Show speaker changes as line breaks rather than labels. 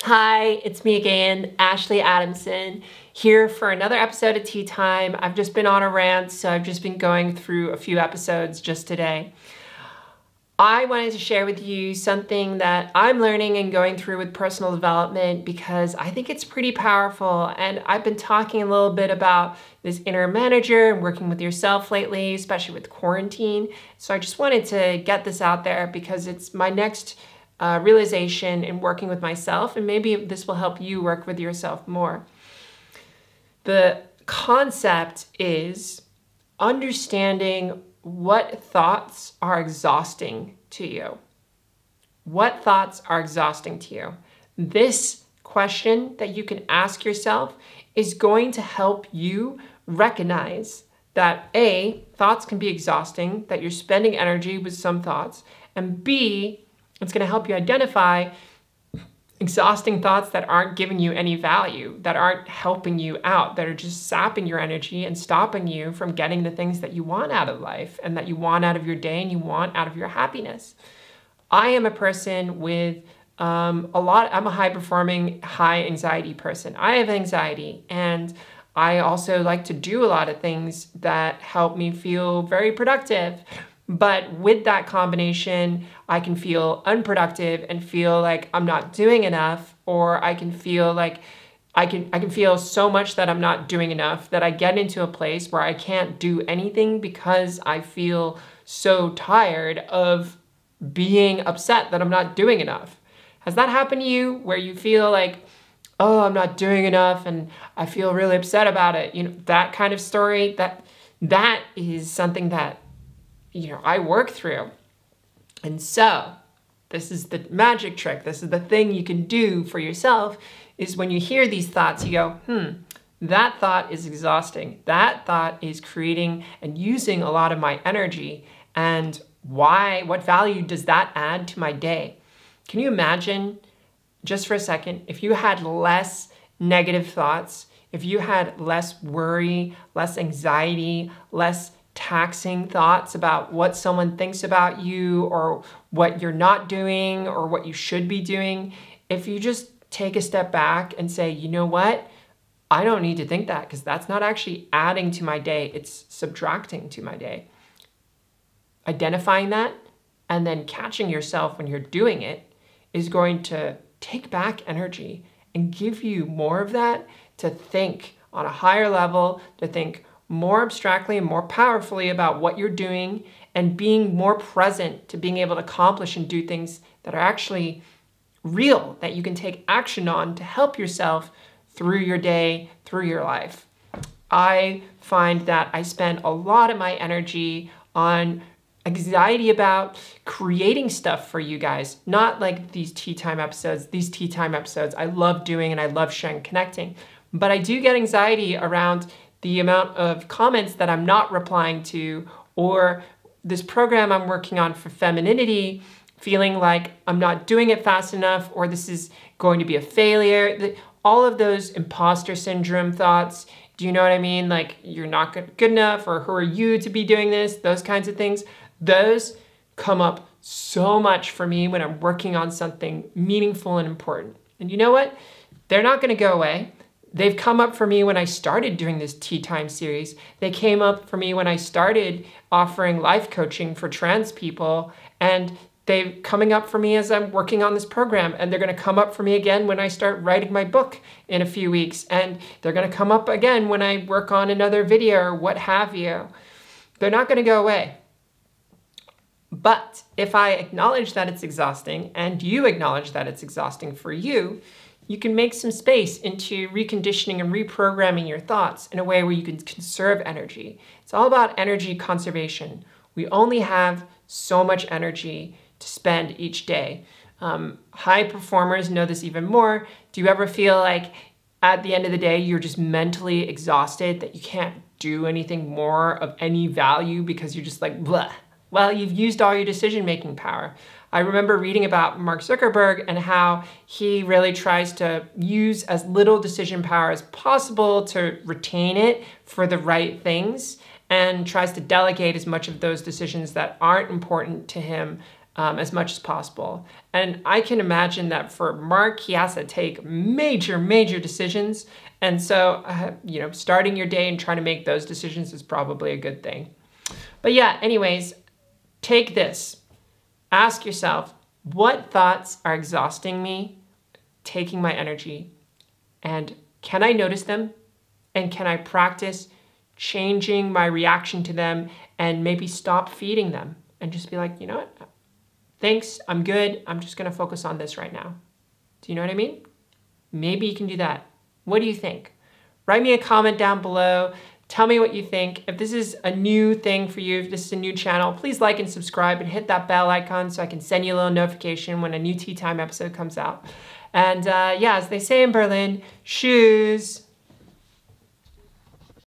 Hi, it's me again, Ashley Adamson, here for another episode of Tea Time. I've just been on a rant, so I've just been going through a few episodes just today. I wanted to share with you something that I'm learning and going through with personal development because I think it's pretty powerful. And I've been talking a little bit about this inner manager and working with yourself lately, especially with quarantine. So I just wanted to get this out there because it's my next realization in working with myself, and maybe this will help you work with yourself more. The concept is understanding what thoughts are exhausting to you. What thoughts are exhausting to you? This question that you can ask yourself is going to help you recognize that A, thoughts can be exhausting, that you're spending energy with some thoughts, and B, it's going to help you identify exhausting thoughts that aren't giving you any value, that aren't helping you out, that are just sapping your energy and stopping you from getting the things that you want out of life and that you want out of your day and you want out of your happiness. I am a person with I'm a high-performing, high-anxiety person. I have anxiety, and I also like to do a lot of things that help me feel very productive. But with that combination, I can feel unproductive and feel like I'm not doing enough, or I can feel like I can feel so much that I'm not doing enough that I get into a place where I can't do anything because I feel so tired of being upset that I'm not doing enough. Has that happened to you where you feel like, oh, I'm not doing enough and I feel really upset about it? You know, that kind of story, that is something that I work through. And so this is the magic trick. This is the thing you can do for yourself is when you hear these thoughts, you go, that thought is exhausting. That thought is creating and using a lot of my energy. And what value does that add to my day? Can you imagine, just for a second, if you had less negative thoughts, if you had less worry, less anxiety, less taxing thoughts about what someone thinks about you or what you're not doing or what you should be doing, if you just take a step back and say, you know what, I don't need to think that because that's not actually adding to my day, it's subtracting to my day. Identifying that and then catching yourself when you're doing it is going to take back energy and give you more of that to think on a higher level, to think more abstractly and more powerfully about what you're doing and being more present to being able to accomplish and do things that are actually real, that you can take action on to help yourself through your day, through your life. I find that I spend a lot of my energy on anxiety about creating stuff for you guys, not like these tea time episodes. These tea time episodes I love doing and I love sharing, connecting, but I do get anxiety around the amount of comments that I'm not replying to, or this program I'm working on for femininity, feeling like I'm not doing it fast enough, or this is going to be a failure. All of those imposter syndrome thoughts, do you know what I mean? Like, you're not good enough, or who are you to be doing this? Those kinds of things. Those come up so much for me when I'm working on something meaningful and important. And you know what? They're not going to go away. They've come up for me when I started doing this Tea Time series. They came up for me when I started offering life coaching for trans people, and they're coming up for me as I'm working on this program, and they're going to come up for me again when I start writing my book in a few weeks, and they're going to come up again when I work on another video or what have you. They're not going to go away. But if I acknowledge that it's exhausting, and you acknowledge that it's exhausting for you, you can make some space into reconditioning and reprogramming your thoughts in a way where you can conserve energy. It's all about energy conservation. We only have so much energy to spend each day. High performers know this even more. Do you ever feel like at the end of the day, you're just mentally exhausted, that you can't do anything more of any value because you're just like, blah? Well, you've used all your decision-making power. I remember reading about Mark Zuckerberg and how he really tries to use as little decision power as possible to retain it for the right things, and tries to delegate as much of those decisions that aren't important to him as much as possible. And I can imagine that for Mark, he has to take major, major decisions. And so, starting your day and trying to make those decisions is probably a good thing. But yeah, anyways, take this. Ask yourself, what thoughts are exhausting me, taking my energy? And can I notice them? And can I practice changing my reaction to them and maybe stop feeding them and just be like, you know what? Thanks, I'm good. I'm just going to focus on this right now. Do you know what I mean? Maybe you can do that. What do you think? Write me a comment down below. Tell me what you think. If this is a new thing for you, if this is a new channel, please like and subscribe and hit that bell icon so I can send you a little notification when a new Tea Time episode comes out. And yeah, as they say in Berlin, tschüss.